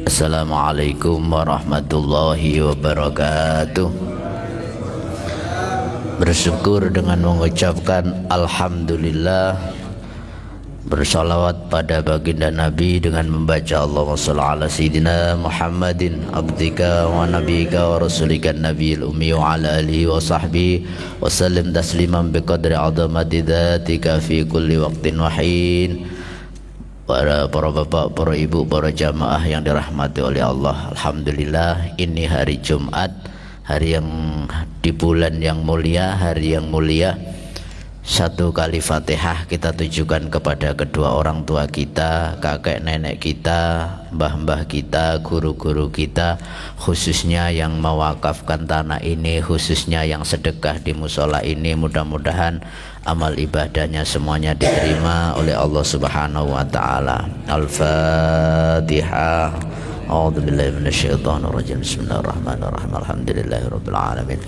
Assalamualaikum warahmatullahi wabarakatuh. Bersyukur dengan mengucapkan alhamdulillah, bersalawat pada baginda Nabi dengan membaca Allahumma shalli ala sayyidina Muhammadin abdika wa nabiyika wa rasulika nabiyil ummi wa ala alihi wa sahbihi wa sallim tasliman biqadri azamati dzatika fi kulli waqtin wa hin. Para bapak, para ibu, para jamaah yang dirahmati oleh Allah, alhamdulillah ini hari Jumat, hari yang di bulan yang mulia, hari yang mulia. Satu kali Fatihah kita tujukan kepada kedua orang tua kita, kakek nenek kita, mbah-mbah kita, guru-guru kita, khususnya yang mewakafkan tanah ini, khususnya yang sedekah di musola ini. Mudah-mudahan amal ibadahnya semuanya diterima oleh Allah Subhanahu wa taala. Al-Fatihah. A'udzubillahi minasyaitonirrajim. Bismillahirrahmanirrahim. Alhamdulillahirabbil alamin.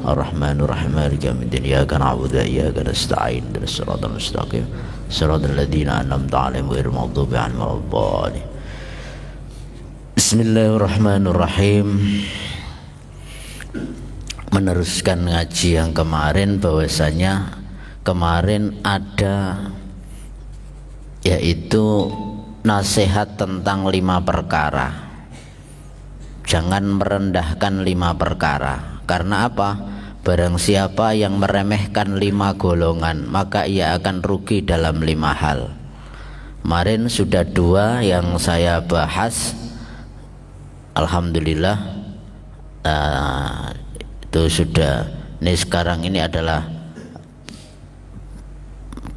Arrahmanirrahim. Maliki yaumiddin. Iyyaka na'budu wa iyyaka nasta'in. Ihdinas siratal mustaqim. Shiratal ladzina an'amta 'alaihim ghairil maghdubi 'alaihim waladdallin. Bismillahirrahmanirrahim. Meneruskan ngaji yang kemarin, bahwasanya kemarin ada yaitu nasihat tentang 5 perkara. Jangan merendahkan 5 perkara. Karena apa? Barang siapa yang meremehkan 5 golongan, maka ia akan rugi dalam 5 hal. Kemarin sudah 2 yang saya bahas. Alhamdulillah, itu sudah. Ini sekarang ini adalah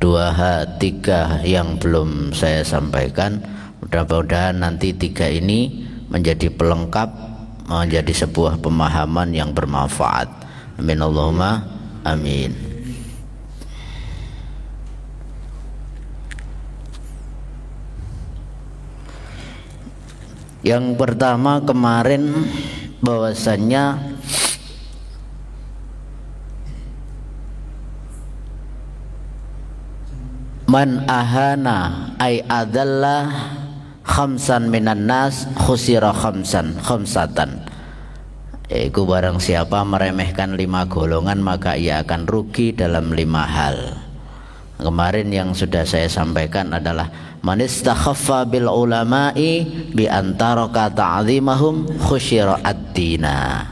3 yang belum saya sampaikan. Mudah-mudahan nanti 3 ini menjadi pelengkap, menjadi sebuah pemahaman yang bermanfaat. Amin Allahumma amin. Yang pertama kemarin, bahwasannya man ahana ay adalla khamsan minan nas khusira khamsatan. Yaitu barang siapa meremehkan 5 golongan, maka ia akan rugi dalam 5 hal. Kemarin yang sudah saya sampaikan adalah man istakhaffa bil ulama'i bi antaraka ta'zimahum khusyira ad-dina.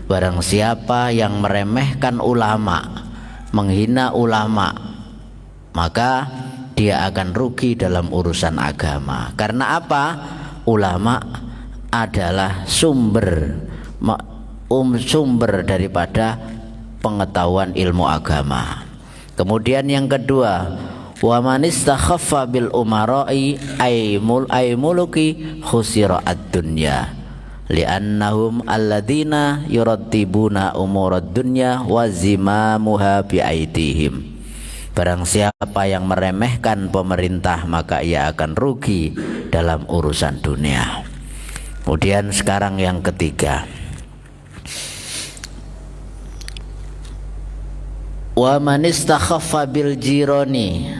Barang siapa yang meremehkan ulama, menghina ulama, maka dia akan rugi dalam urusan agama. Karena apa? Ulama adalah sumber daripada pengetahuan ilmu agama. Kemudian yang kedua, wa man istakhaffa bil umara'i ay muluki khusira ad-dunya li'annahum alladzina yurattibuna umurad dunya wa zimamuha bi aidihim. Barang siapa yang meremehkan pemerintah, maka ia akan rugi dalam urusan dunia. Kemudian sekarang yang ketiga, wa man istakhaffa bil jirani,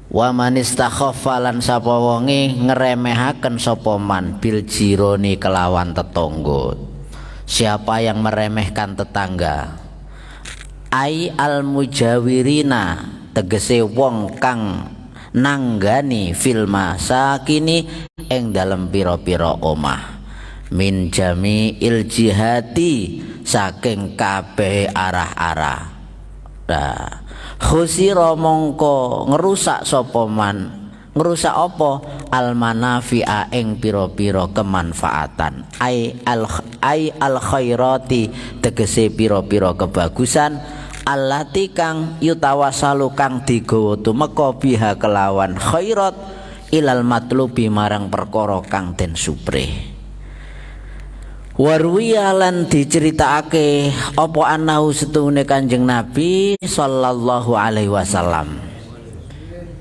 wa man istakhaffa lan sapa wonge ngremehaken sapa man bil jirani kelawan tetangga. Siapa yang meremehkan tetangga, ai al mujawirina, tegese wong kang nanggani fil masakini ing dalem pira-pira omah, min jami'il jihati, saking kabeh arah-arah. Nah, khusira mongko ngerusak sapa man, ngerusak apa? Al manafi'a ing pira-pira kemanfaatan, ai al khairati, tegese pira-pira kebagusan, allati kang yutawasalu kang digawa tumeka biha kelawan khairat ilal matlubi marang perkara kang den suprih. Warwiya lan diceritakake apa anahu setune Kanjeng Nabi sallallahu alaihi wasallam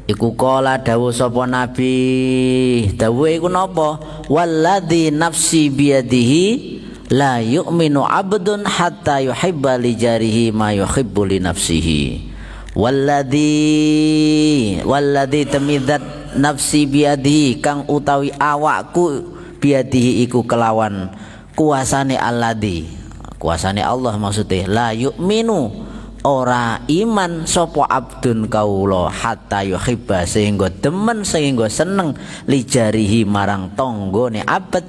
iku kala dawuh sapa Nabi, dawuh iku napa? Walladzi nafsi biyadihi la yu'minu abdun hatta yuhibba li jarihi ma yuhibbu li nafsihi. Walladzi tamidat nafsi biyadihi, kang utawi awakku biadihi iku kelawan kuasane alladzi, kuasane Allah maksudnya, la yu'minu ora iman sapa abdun kaula hatta yuhibba sehingga demen sehingga seneng lijarihi marang tanggane abet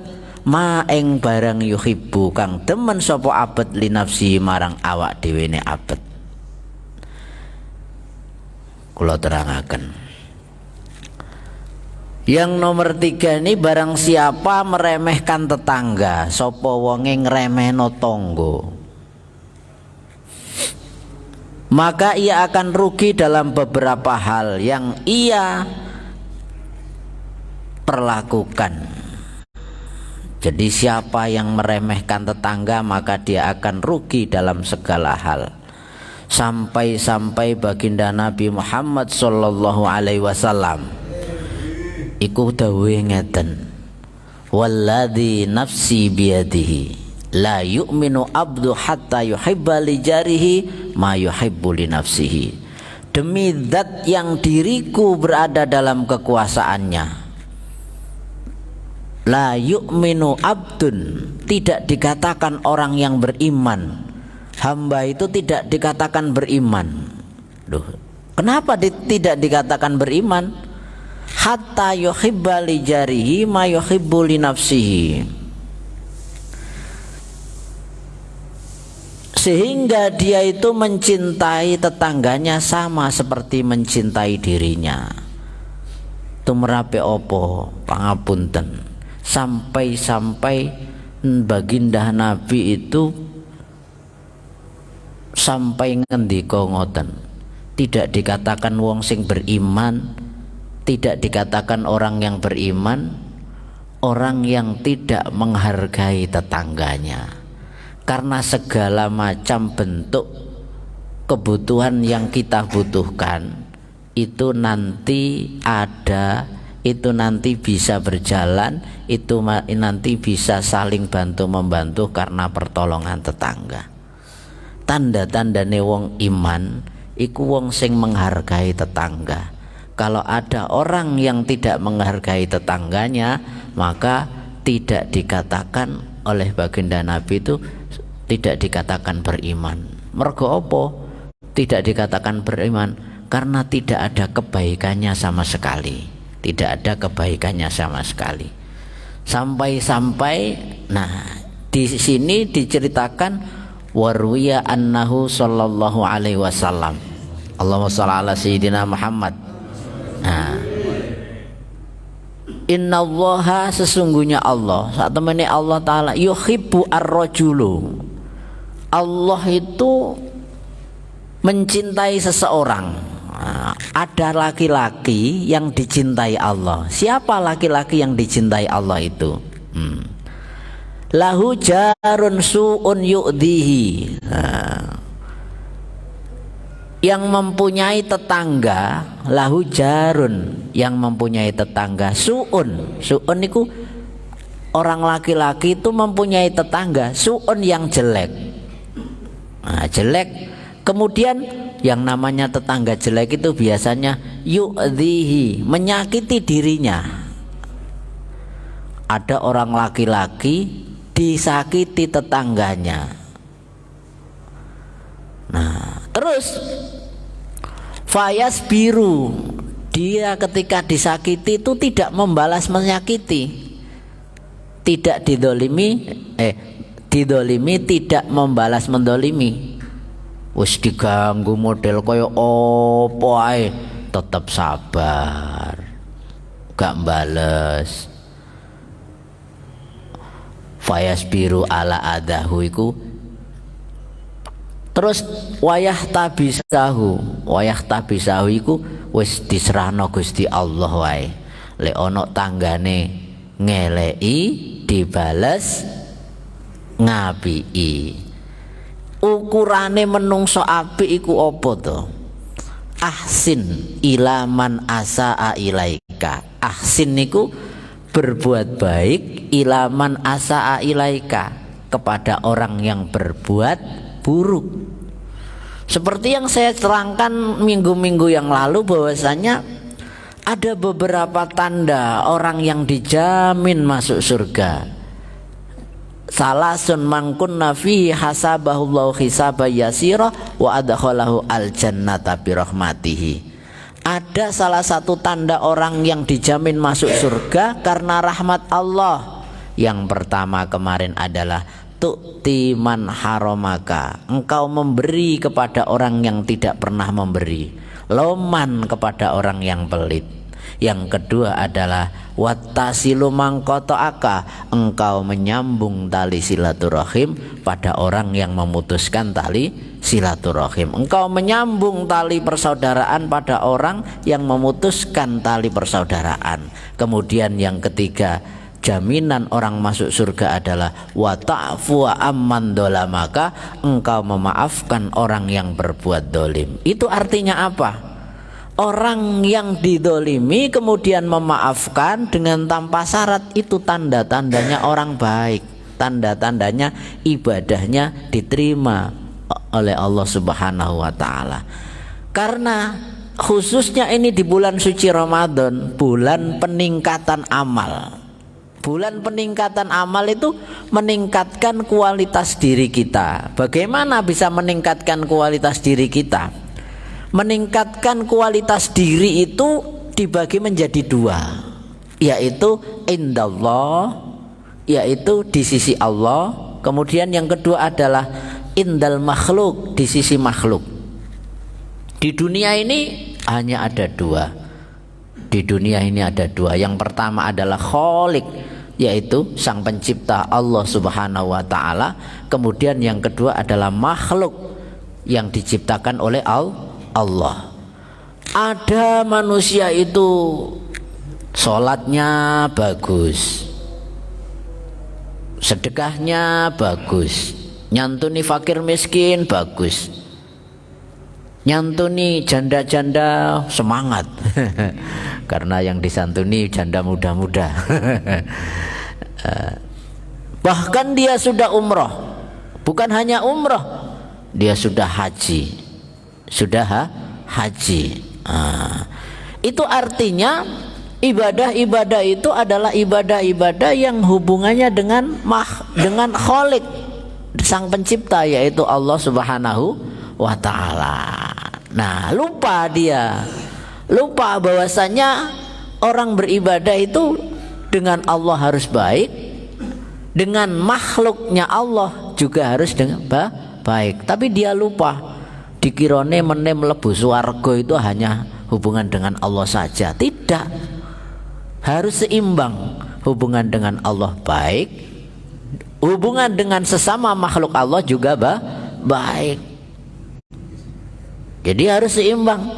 ma ing barang yuhibbu kang demen sapa abet li nafsi marang awak dhewe ne abet. Kula terangaken. Yang nomor 3 ini, barang siapa meremehkan tetangga, sapa wonge ngremehno tangga, maka ia akan rugi dalam beberapa hal yang ia perlakukan. Jadi siapa yang meremehkan tetangga maka dia akan rugi dalam segala hal. Sampai-sampai baginda Nabi Muhammad sallallahu alaihi wasallam iku dawuh ngeten, walladzi nafsi biyadihi la yu'minu abdu hatta yuhibba li jarihi ma yuhibbu li nafsihi. Demi zat yang diriku berada dalam kekuasaannya, la yu'minu abdun, tidak dikatakan orang yang beriman, hamba itu tidak dikatakan beriman. Duh, kenapa tidak dikatakan beriman? Hatta yuhibba li jarihi ma yuhibbu li nafsihi, sehingga dia itu mencintai tetangganya sama seperti mencintai dirinya. Tumrape opo pangapunten, sampai-sampai baginda Nabi itu sampai ngendika ngoten, tidak dikatakan wong sing beriman, tidak dikatakan orang yang beriman, orang yang tidak menghargai tetangganya. Karena segala macam bentuk kebutuhan yang kita butuhkan itu nanti ada, itu nanti bisa berjalan, itu nanti bisa saling bantu-membantu karena pertolongan tetangga. Tanda-tandane wong iman iku wong sing menghargai tetangga. Kalau ada orang yang tidak menghargai tetangganya, maka tidak dikatakan oleh baginda Nabi itu, tidak dikatakan beriman. Mergo apa tidak dikatakan beriman? Karena tidak ada kebaikannya sama sekali, tidak ada kebaikannya sama sekali. Sampai-sampai, nah di sini diceritakan warwiya annahu sallallahu alaihi wasallam, Allahumma shalli ala sayyidina Muhammad. Nah, innallaha, sesungguhnya Allah, saat temani Allah Ta'ala, yuhibbu ar-rajulu, Allah itu mencintai seseorang. Nah, ada laki-laki yang dicintai Allah. Siapa laki-laki yang dicintai Allah itu? Lahu jarun su'un yu'dihi, yang mempunyai tetangga, lahu jarun, yang mempunyai tetangga, su'un, su'un itu orang laki-laki itu mempunyai tetangga, su'un yang jelek. Nah, jelek. Kemudian yang namanya tetangga jelek itu biasanya yu'dhihi, menyakiti dirinya. Ada orang laki-laki disakiti tetangganya. Nah, terus fayas biru, dia ketika disakiti itu tidak membalas menyakiti, tidak didolimi, didolimi tidak membalas mendolimi. Wis diganggu model koyo opo ae tetap sabar, gak bales. Fayas biru ala adahu iku. Terus wayah tabisahu iku wis diserahno Gusti Allah wae. Lek ana tanggane ngeleki dibales ngapiki. Ukurane menungso apik iku apa to? Ahsin ilaman asaa ilaika. Ahsin niku berbuat baik, ilaman asaa ilaika, kepada orang yang berbuat buruk. Seperti yang saya terangkan minggu-minggu yang lalu, bahwasanya Ada beberapa tanda orang yang dijamin masuk surga. Salasun man kunna fihi hasabahullahu hisaba yasira wa adkhalahu aljannata birahmatihi. Ada salah satu tanda orang yang dijamin masuk surga karena rahmat Allah. Yang pertama kemarin adalah tu'ti man haramaka, engkau memberi kepada orang yang tidak pernah memberi, loman kepada orang yang pelit. Yang kedua adalah wattasilu mangqata'aka, engkau menyambung tali silaturahim pada orang yang memutuskan tali silaturahim. Engkau menyambung tali persaudaraan pada orang yang memutuskan tali persaudaraan. Kemudian yang ketiga, jaminan orang masuk surga adalah wa ta'fu amman dolamaka, engkau memaafkan orang yang berbuat dolim. Itu artinya apa? Orang yang didolimi kemudian memaafkan dengan tanpa syarat, itu tanda-tandanya orang baik, tanda-tandanya ibadahnya diterima oleh Allah Subhanahu wa Ta'ala. Karena khususnya ini di bulan suci Ramadan, bulan peningkatan amal. Bulan peningkatan amal itu meningkatkan kualitas diri kita. Bagaimana bisa meningkatkan kualitas diri kita? Meningkatkan kualitas diri itu dibagi menjadi dua, yaitu indallah, yaitu di sisi Allah. Kemudian yang kedua adalah indal makhluk, di sisi makhluk. Di dunia ini hanya ada dua. Di dunia ini ada dua. Yang pertama adalah Khalik, yaitu sang pencipta Allah Subhanahu wa Ta'ala. Kemudian yang kedua adalah makhluk yang diciptakan oleh Allah. Ada manusia itu sholatnya bagus, sedekahnya bagus, nyantuni fakir miskin bagus, nyantuni janda-janda semangat karena yang disantuni janda muda-muda. Bahkan dia sudah umroh, bukan hanya umroh, dia sudah haji. Itu artinya ibadah-ibadah itu adalah ibadah-ibadah yang hubungannya dengan Khalik, sang pencipta, yaitu Allah Subhanahu wa Ta'ala. Nah, lupa bahwasanya orang beribadah itu dengan Allah harus baik, dengan makhluknya Allah juga harus dengan baik. Tapi dia lupa, dikirone meneh mlebu swarga itu hanya hubungan dengan Allah saja. Tidak, harus seimbang. Hubungan dengan Allah baik, hubungan dengan sesama makhluk Allah juga baik. Jadi harus seimbang.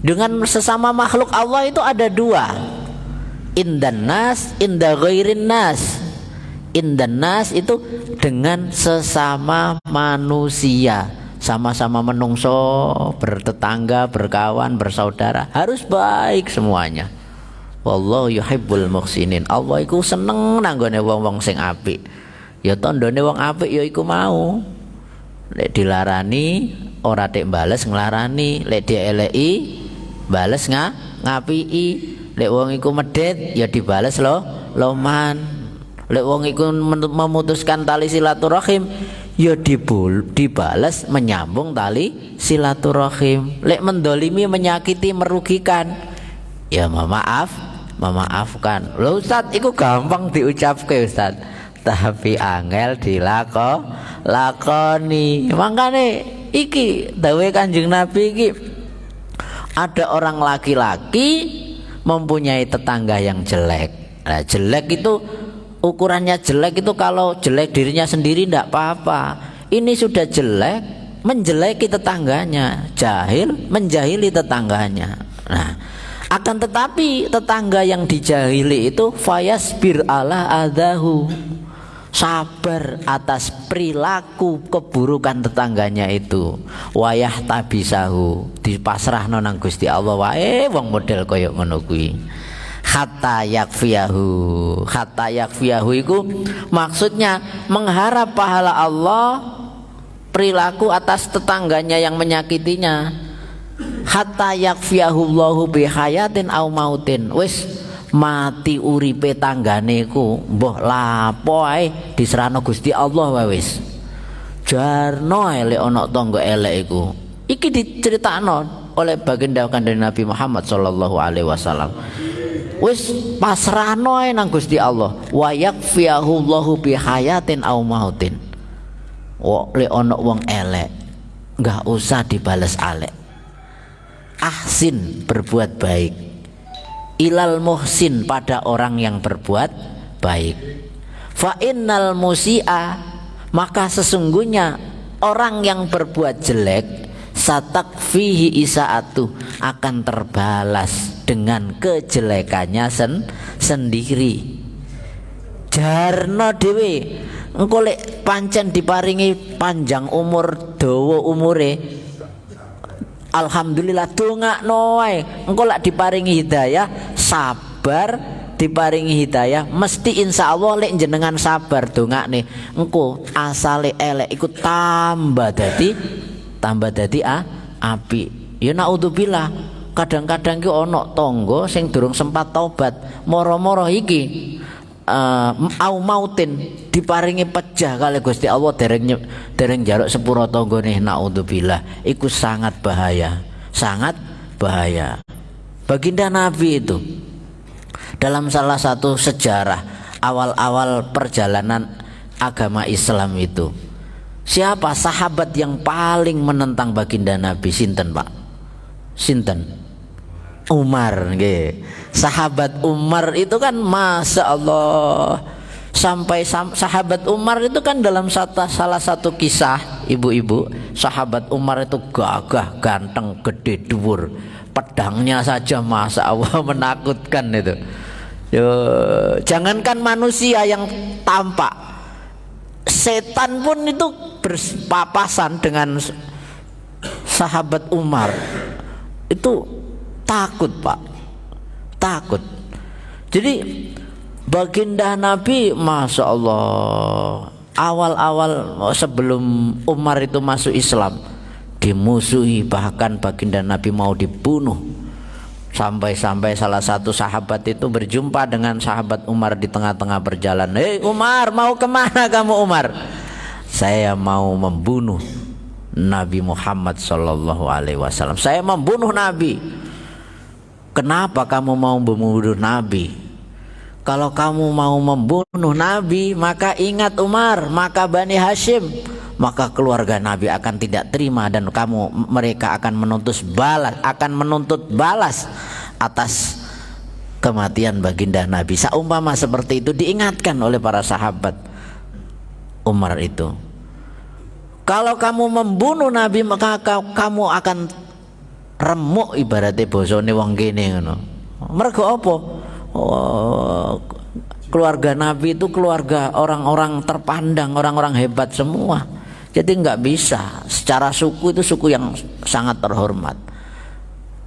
Dengan sesama makhluk Allah itu ada dua, indan nas, inda ghairin nas. Indan nas itu dengan sesama manusia, sama-sama menungso, bertetangga, berkawan, bersaudara, harus baik semuanya. Wallahu yuhibbul muhsinin. Allah iku seneng nanggone wong-wong sing apik. Ya tandane wong apik ya iku mau. Lek dilarani ora tek bales nglarani, lek dieleki bales ngapiki. Lek wong iku medhit ya dibales loman. Lek wong iku memutuskan tali silaturahim ya dibalas menyambung tali silaturahim. Lek mendolimi, menyakiti, merugikan, ya memaafkan. Lho Ustaz, iku gampang diucapke Ustaz, tapi angel dilakoni. Makane iki dawuhe Kanjeng Nabi iki, ada orang laki-laki mempunyai tetangga yang jelek. Nah, jelek itu ukurannya jelek itu kalau jelek dirinya sendiri tidak apa-apa. Ini sudah jelek, menjeleki tetangganya, jahil, menjahili tetangganya. Nah, akan tetapi tetangga yang dijahili itu fayasbir ala adahu, sabar atas perilaku keburukan tetangganya itu. Wayah tabisahu, dipasrahno nang Gusti Allah wae wong model koyok ngono kuwi. Hatta yakfiyahu iku maksudnya mengharap pahala Allah perilaku atas tetangganya yang menyakitinya. hatta yakfiyahullahu bihayatin au mautin. Wis mati uripe tanggane ku mbah lapo ae diserahno Gusti Allah wae wis. Jarno ae lek ana tangga elek iku. Iki diceritakno oleh baginda kanjeng Nabi Muhammad sallallahu alaihi wasallam. Wis pasrahno ae nang Gusti Allah. Wa yakfiyahullahu bihayatin au mautin. Lek ana wong elek enggak usah dibales alek. Ahsin, berbuat baik. Ilal muhsin, pada orang yang berbuat baik. Fa innal musi'a, maka sesungguhnya orang yang berbuat jelek, satakfihi isaatu, akan terbalas dengan kejelekannya sendiri. Jarno dhewe engko lek pancen diparingi panjang umur, dawa umure, alhamdulillah dongakno wae. Engko lek diparingi hidayah, sabar, diparingi hidayah, mesti insyaallah lek jenengan sabar dongakne, engko asale elek iku tambah dadi api. Ya naudzubillah, kadang-kadang ki ana tangga sing durung sempat taubat, moro-moro iki au mautin, diparingi pejah kali Gusti Allah dereng jaruk sepuro tanggane. Naudzubillah, iku sangat bahaya, sangat bahaya. Baginda Nabi itu dalam salah satu sejarah awal-awal perjalanan agama Islam itu, siapa sahabat yang paling menentang baginda Nabi? Sinten Pak? Sinten? Umar, nggih. Sahabat Umar itu kan masya Allah, sampai sahabat Umar itu kan dalam salah satu kisah ibu-ibu, sahabat Umar itu gagah, ganteng, gede, dhuwur, pedangnya saja masya Allah menakutkan itu. Yo, jangankan manusia yang tampak, setan pun itu berpapasan dengan sahabat Umar. Itu takut Pak, takut. Jadi baginda Nabi masya Allah awal-awal sebelum Umar itu masuk Islam dimusuhi, bahkan baginda Nabi mau dibunuh. Sampai-sampai salah satu sahabat itu berjumpa dengan sahabat Umar di tengah-tengah perjalanan. Hei Umar, mau kemana kamu Umar? Saya mau membunuh Nabi Muhammad sallallahu alaihi wasallam. Saya membunuh Nabi. Kenapa kamu mau membunuh Nabi? Kalau kamu mau membunuh Nabi, maka ingat Umar, maka Bani Hashim, maka keluarga Nabi akan tidak terima dan mereka akan menuntut balas atas kematian baginda Nabi. Seumpama seperti itu diingatkan oleh para sahabat Umar itu. Kalau kamu membunuh Nabi, maka kamu akan remuk, ibaratnya bosone wong kene ngono. Mergo apa? Keluarga Nabi itu keluarga orang-orang terpandang, orang-orang hebat semua. Jadi nggak bisa, secara suku itu suku yang sangat terhormat.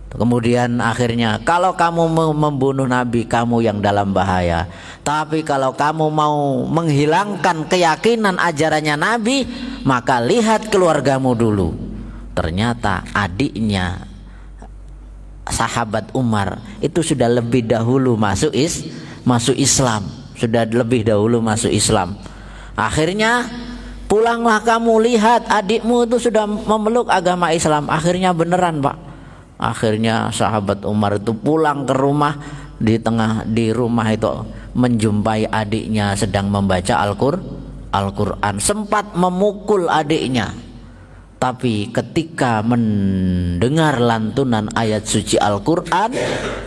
Kemudian akhirnya, kalau kamu membunuh Nabi, kamu yang dalam bahaya. Tapi kalau kamu mau menghilangkan keyakinan ajarannya Nabi, maka lihat keluargamu dulu. Ternyata adiknya sahabat Umar itu sudah lebih dahulu masuk Islam, sudah lebih dahulu masuk Islam. Akhirnya pulanglah kamu, lihat adikmu itu sudah memeluk agama Islam. Akhirnya beneran Pak. Akhirnya sahabat Umar itu pulang ke rumah, di rumah itu menjumpai adiknya sedang membaca Al-Quran. Sempat memukul adiknya, tapi ketika mendengar lantunan ayat suci Al-Quran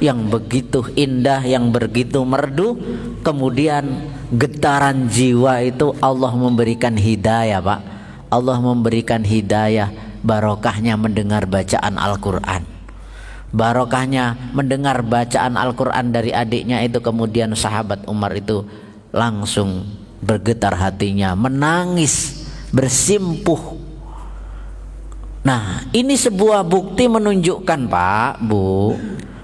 yang begitu indah, yang begitu merdu, kemudian getaran jiwa itu Allah memberikan hidayah Pak. Allah memberikan hidayah, barokahnya mendengar bacaan Al-Quran. Barokahnya mendengar bacaan Al-Quran dari adiknya itu, kemudian sahabat Umar itu langsung bergetar hatinya, menangis, bersimpuh. Nah, ini sebuah bukti menunjukkan Pak, Bu,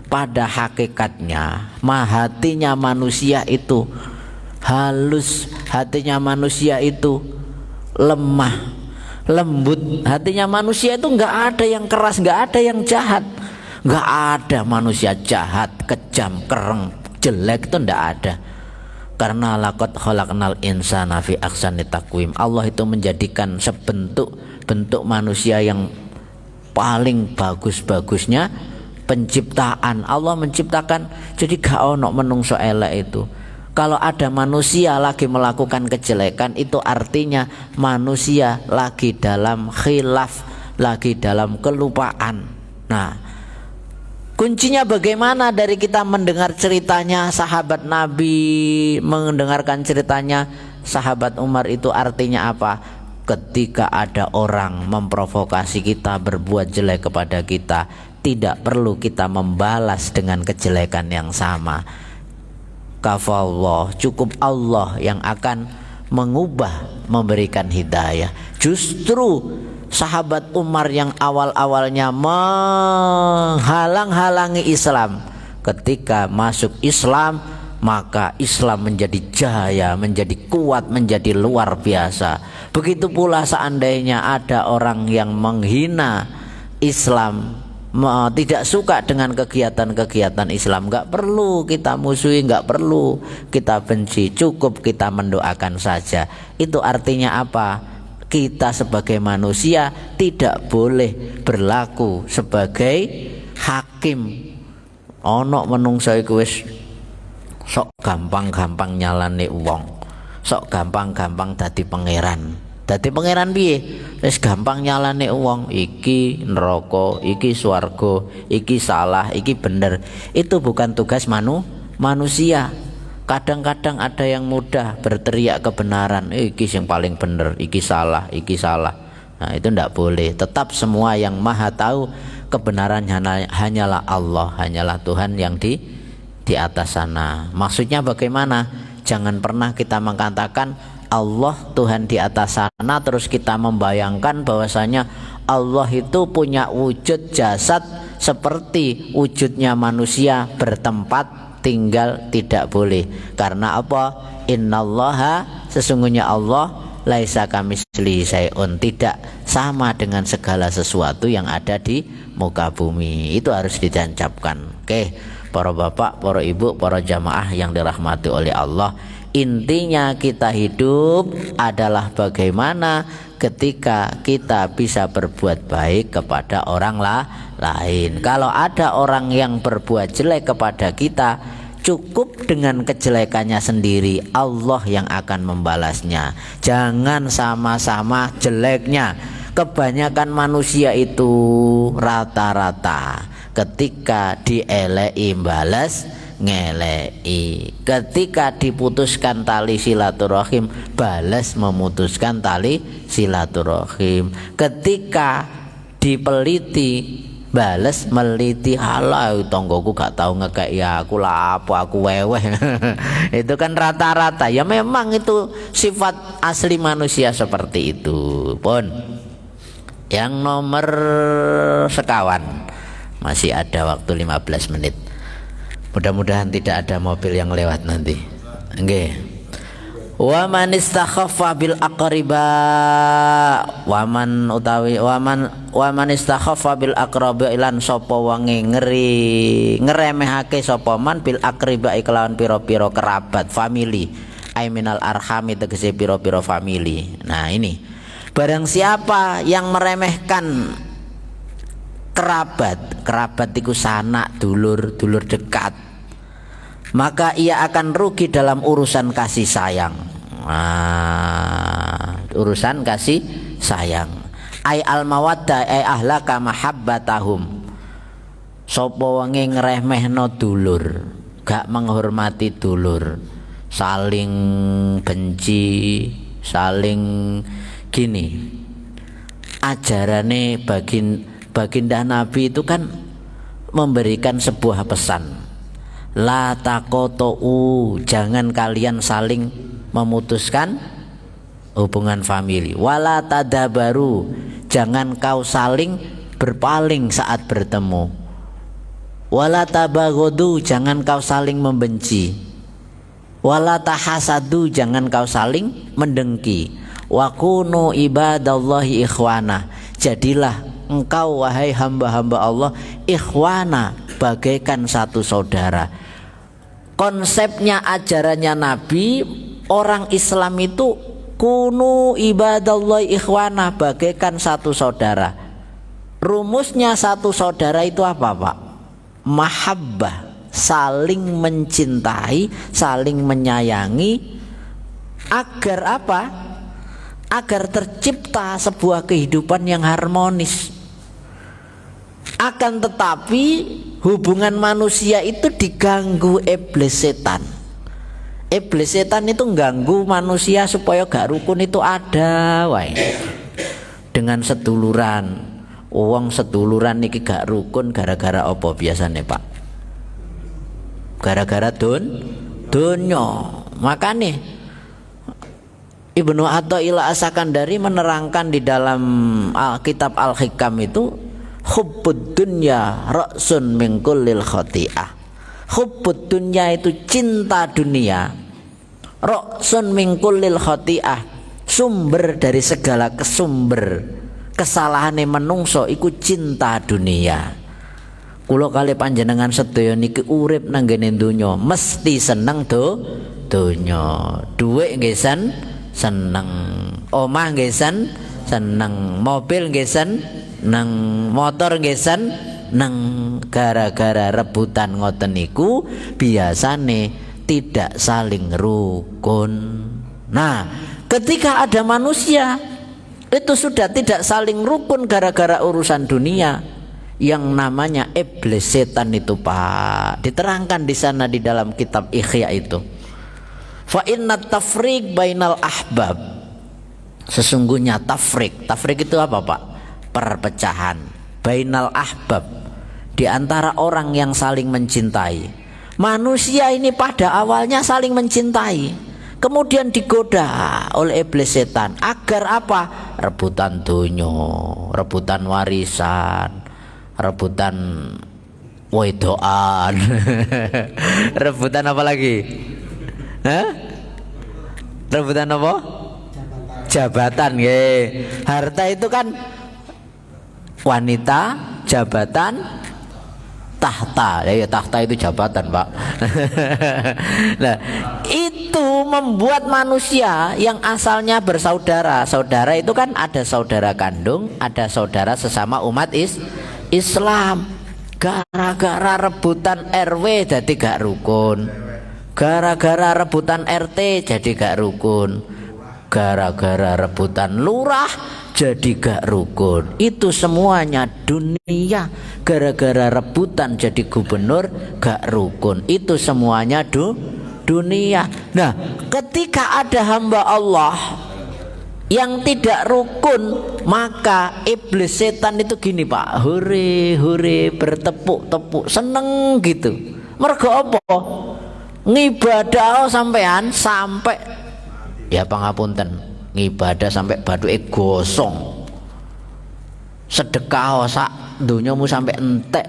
pada hakikatnya hatinya manusia itu halus, hatinya manusia itu lemah. lembut. Hatinya manusia itu nggak ada yang keras, nggak ada yang jahat, nggak ada manusia jahat, kejam, kereng, jelek, itu nggak ada. Karena laqad khalaqnal insana fi ahsani taqwim. Allah itu menjadikan bentuk manusia yang paling bagus-bagusnya penciptaan. Allah menciptakan jadi gak ono menungso elek itu. Kalau ada manusia lagi melakukan kejelekan, itu artinya manusia lagi dalam khilaf, lagi dalam kelupaan. Nah, kuncinya bagaimana dari kita mendengar ceritanya sahabat Nabi, mendengarkan ceritanya sahabat Umar, itu artinya apa? Ketika ada orang memprovokasi kita berbuat jelek kepada kita, tidak perlu kita membalas dengan kejelekan yang sama. Kafallah, cukup Allah yang akan mengubah, memberikan hidayah. Justru sahabat Umar yang awal-awalnya menghalang-halangi Islam, ketika masuk Islam maka Islam menjadi jaya, menjadi kuat, menjadi luar biasa. Begitu pula seandainya ada orang yang menghina Islam, tidak suka dengan kegiatan-kegiatan Islam, nggak perlu kita musuhi, nggak perlu kita benci, cukup kita mendoakan saja. Itu artinya apa? Kita sebagai manusia tidak boleh berlaku sebagai hakim. Ono menungso iku wis sok gampang-gampang nyalane wong, sok gampang-gampang dadi pangeran. Dadi pangeran piye? Wis gampang nyalane wong, iki neraka, iki swarga, iki salah, iki bener. Itu bukan tugas manusia. Kadang-kadang ada yang mudah berteriak kebenaran, iki yang paling bener, iki salah, iki salah. Nah, itu tidak boleh. Tetap semua yang maha tahu kebenaran hanyalah Allah, hanyalah Tuhan yang di atas sana. Maksudnya bagaimana? Jangan pernah kita mengatakan Allah Tuhan di atas sana, terus kita membayangkan bahwasanya Allah itu punya wujud jasad seperti wujudnya manusia bertempat tinggal. Tidak boleh. Karena apa? Innallaha, sesungguhnya Allah, laisa kamitslihi syai'un, tidak sama dengan segala sesuatu yang ada di muka bumi. Itu harus ditancapkan. Oke, para bapak, para ibu, para jamaah yang dirahmati oleh Allah, intinya kita hidup adalah bagaimana ketika kita bisa berbuat baik kepada orang lain. Kalau ada orang yang berbuat jelek kepada kita, cukup dengan kejelekannya sendiri, Allah yang akan membalasnya. Jangan sama-sama jeleknya. Kebanyakan manusia itu rata-rata ketika dielei balas ngelei, ketika diputuskan tali silaturahim balas memutuskan tali silaturahim, ketika dipeliti balas meliti. Halah tonggoku gak tahu ngekek ya aku lapo, aku weweh. Itu kan rata-rata. Ya memang itu sifat asli manusia seperti itu. Pun yang nomor sekawan, masih ada waktu 15 menit. Mudah-mudahan tidak ada mobil yang lewat nanti. Nggih. Wa man istakhaffa bil aqriba, wa man istakhaffa bil aqraba ilan sapa wangi ngeremehake sapa man bil aqriba kelawan pira-pira kerabat, family, ai minal arhami, tegese pira-pira family. Nah, ini barang siapa yang meremehkan kerabat iku sanak, dulur dekat, maka ia akan rugi dalam urusan kasih sayang. Urusan kasih sayang. Ai al mawaddah ai ahlaka mahabbatahum. Sapa wonge ngremehno dulur, gak menghormati dulur, saling benci, saling gini. Ajarane baginda Nabi itu kan memberikan sebuah pesan. La taqotou, jangan kalian saling memutuskan hubungan famili. Wala tadabaru, jangan kau saling berpaling saat bertemu. Wala tabagodu, jangan kau saling membenci. Wala tahasadu, jangan kau saling mendengki. Wa kunu ibadallahi ikhwana. Jadilah engkau wahai hamba-hamba Allah ikhwana, bagaikan satu saudara. Konsepnya ajarannya Nabi, orang Islam itu kunu ibadallahi ikhwana, bagaikan satu saudara. Rumusnya satu saudara itu apa, Pak? Mahabbah, saling mencintai, saling menyayangi. Agar apa? Agar tercipta sebuah kehidupan yang harmonis. Akan tetapi hubungan manusia itu diganggu iblis setan. Iblis setan itu ganggu manusia supaya gak rukun itu ada wae. Dengan seduluran. Wong seduluran niki gak rukun gara-gara apa biasanya, Pak? Gara-gara dunyo. Makanya Ibnu Athaillah As-Sakandari menerangkan di dalam kitab Al-Hikam itu, hubbud dunya ra'sun min kullil khati'ah. Hubbud dunya itu cinta dunia, ra'sun min kullil khati'ah, sumber dari segala kesalahan menungso iku cinta dunia. Kula kali panjenengan sedaya niki urip nang ngene donya mesti seneng donya. Dhuwit nggih seneng, omah nggih seneng, mobil nggih seneng, motor nggih seneng. Gara-gara rebutan ngoten niku biasane tidak saling rukun. Nah, ketika ada manusia itu sudah tidak saling rukun gara-gara urusan dunia, yang namanya iblis setan itu, Pak, diterangkan di sana di dalam kitab Ihya itu. Fa inna tafriq bainal ahbab, sesungguhnya tafriq itu apa, Pak? Perpecahan. Bainal ahbab, di antara orang yang saling mencintai. Manusia ini pada awalnya saling mencintai, kemudian digoda oleh iblis setan agar apa? Rebutan dunyo, rebutan warisan, rebutan wedoan. Rebutan apa lagi? Hah? Rebutan apa? Jabatan, ye. Harta itu kan wanita, jabatan, tahta. Ya, tahta itu jabatan, Pak. Nah, itu membuat manusia yang asalnya bersaudara. Saudara itu kan ada saudara kandung, ada saudara sesama umat Islam. Gara-gara rebutan RW jadi gak rukun. Gara-gara rebutan RT jadi gak rukun. Gara-gara rebutan lurah jadi gak rukun. Itu semuanya dunia. Gara-gara rebutan jadi gubernur gak rukun. Itu semuanya dunia. Nah, ketika ada hamba Allah yang tidak rukun, maka iblis setan itu gini, Pak, hore bertepuk-tepuk seneng gitu. Mergo apa? Ngibadah sampean sampai, ya pangapunten, ngibadah sampai bathuke gosong, sedekah sak dunyamu sampai entek,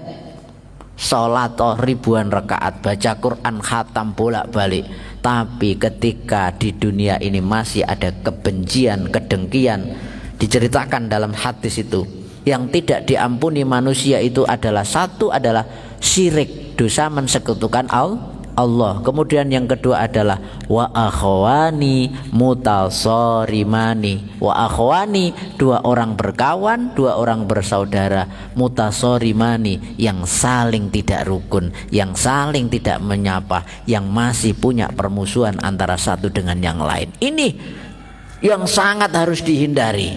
salat ribuan rakaat, baca Quran khatam bolak-balik. Tapi ketika di dunia ini masih ada kebencian, kedengkian, diceritakan dalam hadis itu, yang tidak diampuni manusia itu adalah satu adalah syirik, dosa mensekutukan Allah. Kemudian yang kedua adalah wa akhwani mutasorimani. Wa akhwani, dua orang berkawan, dua orang bersaudara, mutasorimani, yang saling tidak rukun, yang saling tidak menyapa, yang masih punya permusuhan antara satu dengan yang lain. Ini yang sangat harus dihindari.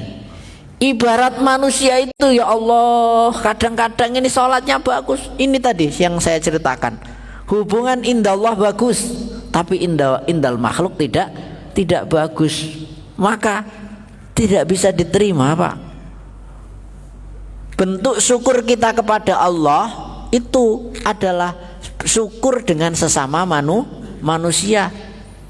Ibarat manusia itu, ya Allah, kadang-kadang ini sholatnya bagus. Ini tadi yang saya ceritakan. Hubungan indallah bagus, tapi indal makhluk tidak bagus. Maka tidak bisa diterima, Pak. Bentuk syukur kita kepada Allah itu adalah syukur dengan sesama manusia.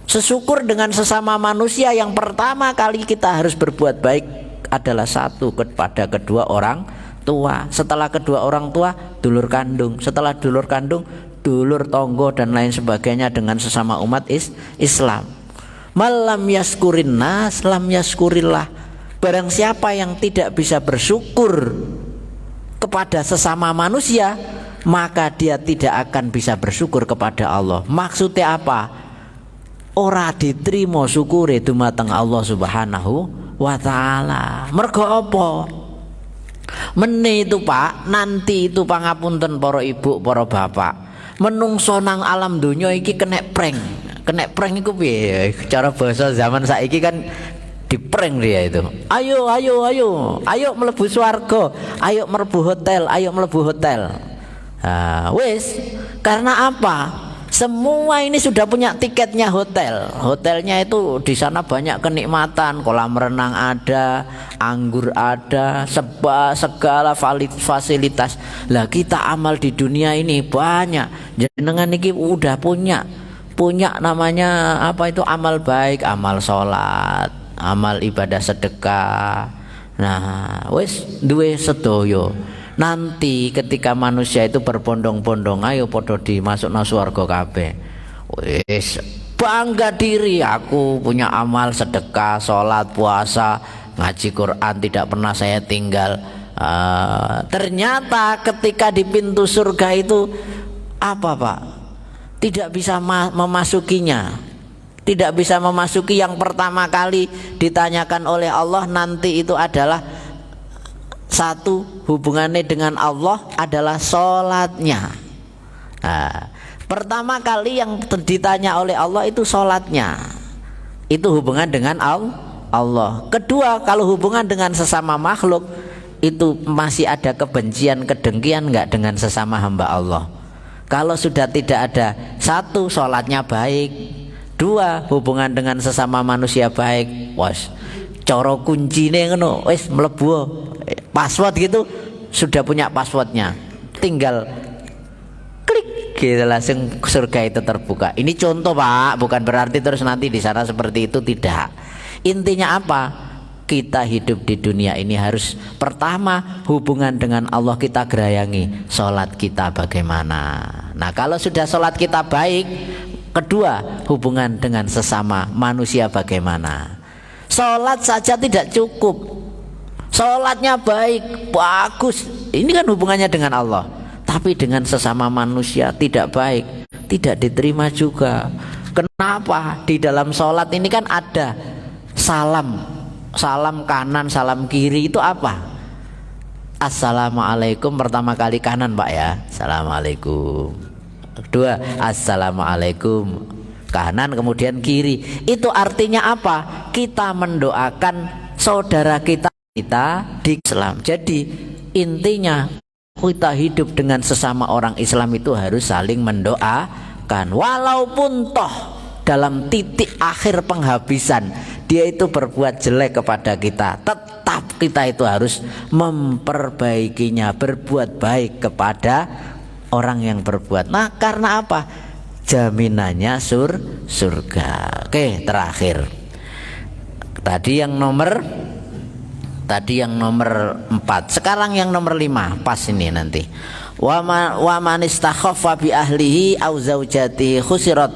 Sesyukur dengan sesama manusia, yang pertama kali kita harus berbuat baik adalah satu kepada kedua orang tua. Setelah kedua orang tua, dulur kandung. Setelah dulur kandung, dulur tonggo dan lain sebagainya dengan sesama umat Islam. Malam yaskurin nas lam yaskurillah. Barang siapa yang tidak bisa bersyukur kepada sesama manusia, maka dia tidak akan bisa bersyukur kepada Allah. Maksudnya apa? Ora diterima syukure dumateng Allah Subhanahu wa taala. Mergo apa? Mene itu Pak, nanti itu pangapunten para ibu, para bapak. Menungso nang alam donya iki kena prank. Kena prank iku piye? Cara bahasa zaman saiki kan diprank dia itu. Ayo mlebu swarga, ayo mlebu hotel, ayo mlebu hotel. Wis, karena apa? Semua ini sudah punya tiketnya hotel. Hotelnya itu di sana banyak kenikmatan, kolam renang ada, anggur ada, segala fasilitas. Lah kita amal di dunia ini banyak. Jenengan iki udah punya namanya apa itu amal baik, amal sholat, amal ibadah sedekah. Nah, wis duwe sedoyo. Nanti ketika manusia itu berbondong-bondong, ayo podo dimasukna swarga kabeh. Wis bangga diri, aku punya amal sedekah, sholat, puasa, ngaji Quran tidak pernah saya tinggal. Ternyata ketika di pintu surga itu apa Pak? Tidak bisa memasukinya. Tidak bisa memasuki. Yang pertama kali ditanyakan oleh Allah nanti itu adalah satu, hubungannya dengan Allah adalah sholatnya. Pertama kali yang ditanya oleh Allah itu sholatnya. Itu hubungan dengan Allah. Kedua, kalau hubungan dengan sesama makhluk itu masih ada kebencian, kedengkian enggak dengan sesama hamba Allah. Kalau sudah tidak ada, satu, sholatnya baik. Dua, hubungan dengan sesama manusia baik. Was, coro kuncine ngono, wis mlebu. Password gitu, sudah punya passwordnya. Tinggal klik gitu langsung surga itu terbuka. Ini contoh Pak, bukan berarti terus nanti di sana seperti itu, tidak. Intinya apa? Kita hidup di dunia ini harus pertama hubungan dengan Allah kita gerayangi. Sholat kita bagaimana? Nah kalau sudah sholat kita baik, kedua hubungan dengan sesama manusia bagaimana? Sholat saja tidak cukup. Sholatnya baik, bagus, ini kan hubungannya dengan Allah. Tapi dengan sesama manusia tidak baik, tidak diterima juga. Kenapa? Di dalam sholat ini kan ada salam kanan, salam kiri itu apa? Assalamualaikum pertama kali kanan Pak ya, Assalamualaikum. Kedua, Assalamualaikum kanan, kemudian kiri. Itu artinya apa? Kita mendoakan saudara kita di Islam. Jadi intinya kita hidup dengan sesama orang Islam itu harus saling mendoakan. Walaupun toh dalam titik akhir penghabisan dia itu berbuat jelek kepada kita, tetap kita itu harus memperbaikinya, berbuat baik kepada orang yang berbuat. Nah karena apa? Jaminannya surga. Oke, terakhir tadi yang nomor 4, sekarang yang nomor 5, pas ini nanti. Wa man istakhaffa bi ahlihi au zaujati khusirat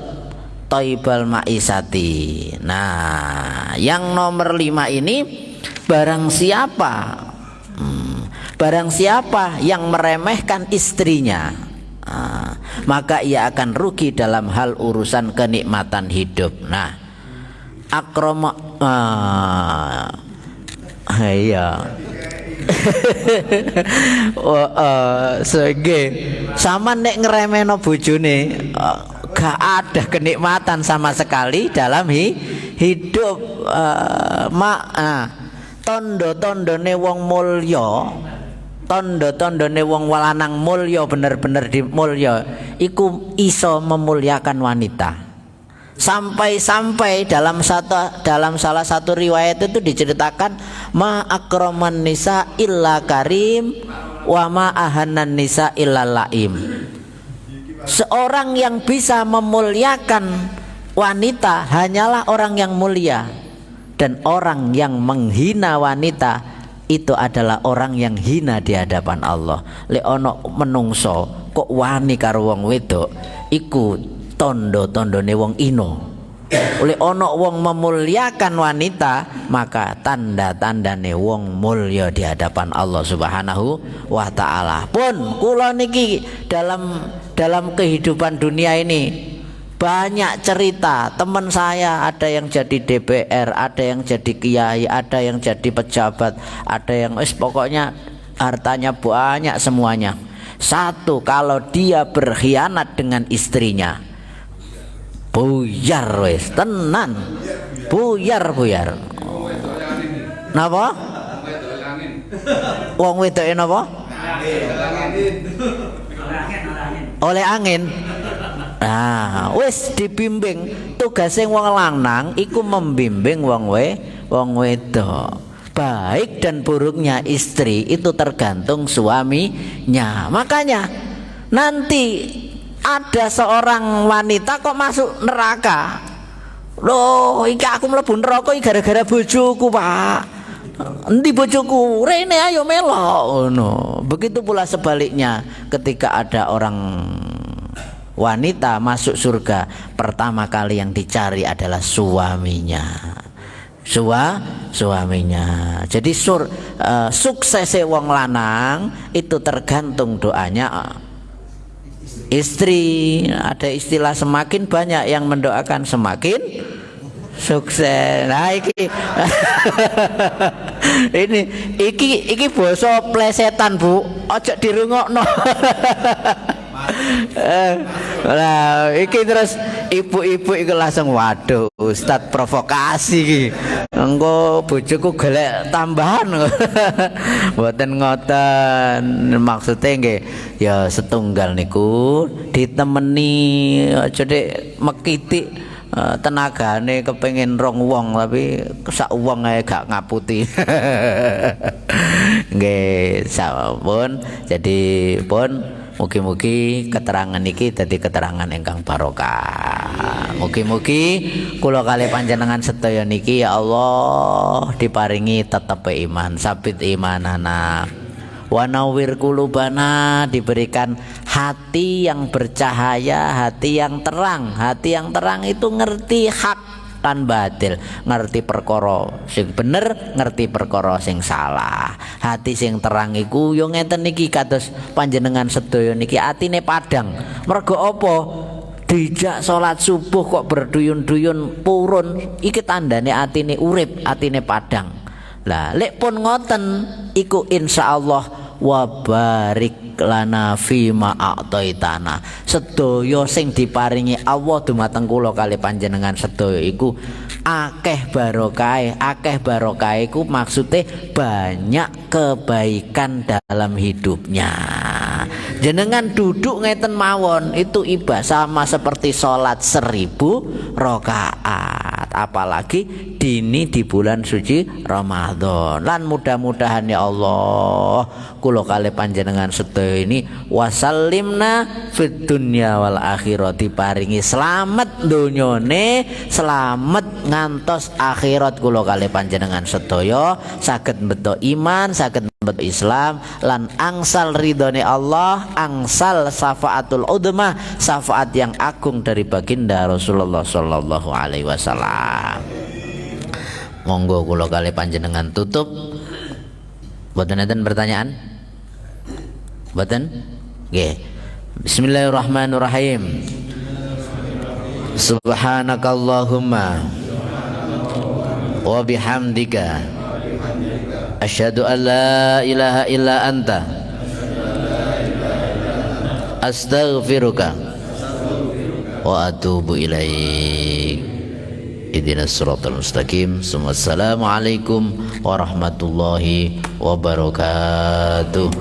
thaibal maisati. Nah, yang nomor 5 ini barang siapa yang meremehkan istrinya, maka ia akan rugi dalam hal urusan kenikmatan hidup. Nah, akrama iya. Sege sama nek ngeremeno bojone gak ada kenikmatan sama sekali dalam hidup. Tondo-tondone wong mulya, tondo-tondone wong lanang mulya, bener-bener mulya iku iso memuliakan wanita. Sampai-sampai dalam salah satu riwayat itu diceritakan ma akraman nisa illa karim wa ma ahanan nisa illa laim. Seorang yang bisa memuliakan wanita hanyalah orang yang mulia, dan orang yang menghina wanita itu adalah orang yang hina di hadapan Allah. Lek ono menungso kok wani karo wong wedok iku tondo-tondone wong ino. oleh ono wong memuliakan wanita, maka tanda-tandane wong mulya di hadapan Allah Subhanahu wa taala. Pun kula niki dalam kehidupan dunia ini banyak cerita teman saya, ada yang jadi DPR, ada yang jadi kiai, ada yang jadi pejabat, ada yang pokoknya hartanya banyak semuanya. Satu, kalau dia berkhianat dengan istrinya, buyar wis tenan, buyar. Napa? Wong wedoke napa? Oleh angin. Nah, wis dibimbing. Tugasnya wong lanang iku membimbing wong wedok. Baik dan buruknya istri itu tergantung suaminya. Makanya nanti ada seorang wanita kok masuk neraka. Loh, iki aku mlebu neraka iki gara-gara bojoku, Pak. Endi bojoku? Rene ayo melok ngono. Begitu pula sebaliknya, ketika ada orang wanita masuk surga, pertama kali yang dicari adalah suaminya. Suaminya. Jadi suksesnya wong lanang itu tergantung doanya istri. Ada istilah semakin banyak yang mendoakan semakin sukses. Nah iki iki basa plesetan, Bu. Ojo dirungokno. Nah, iki terus ibu-ibu iku langsung waduh, Ustaz provokasi iki. Engko bojoku golek tambahan. Mboten ngoten. Maksudnya nggih ya setunggal niku ditemeni aja dek mekiti tenagane kepengin rong wong tapi sak wong ae gak ngaputi. Nggih, sampun. Jadi pun mugi-mugi keterangan iki dadi keterangan ingkang barokah. Mugi-mugi kula kalih panjenengan sedaya niki ya Allah diparingi tetep iman, sabit imanana. Wa nawwir qulubana, diberikan hati yang bercahaya, hati yang terang. Hati yang terang itu ngerti hak lan batil, ngerti perkara sing bener, ngerti perkara sing salah. Hati sing terang iku yo ngeten niki kados panjenengan sedaya niki atine padang. Mergo apa? Dijak salat subuh kok berduyun-duyun purun, iki tandane atine urip, atine padang. Lah lek pun ngoten iku insyaallah wa barik lana fima a'taitana. Sedaya sing diparingi Allah dumateng kula kali panjenengan sedaya iku akeh barokah. Akeh barokah iku maksude banyak kebaikan dalam hidupnya. Jenengan duduk ngeten mawon itu ibadah sama seperti sholat 1000 rakaat. Apalagi dini di bulan suci Ramadan. Lan mudah-mudahan ya Allah kula kalih panjenengan sedaya ini wasallimna fid dunya wal akhirati, paringi selamat donyane, selamat ngantos akhirat kula kalih panjenengan sedaya saged mbeta iman, saged mbeta Islam lan angsal ridhone Allah, angsal syafaatul udmah, syafaat yang agung dari baginda Rasulullah sallallahu alaihi wasallam. Monggo kula kalih panjenengan tutup. Mboten enten pertanyaan? Mboten? Nggih. Bismillahirrahmanirrahim. Subhanakallahumma wa bihamdika asyhadu an la ilaha illa anta astaghfiruka wa atubu ilaik. Ihdinas siratal mustaqim. Assalamualaikum warahmatullahi wabarakatuh.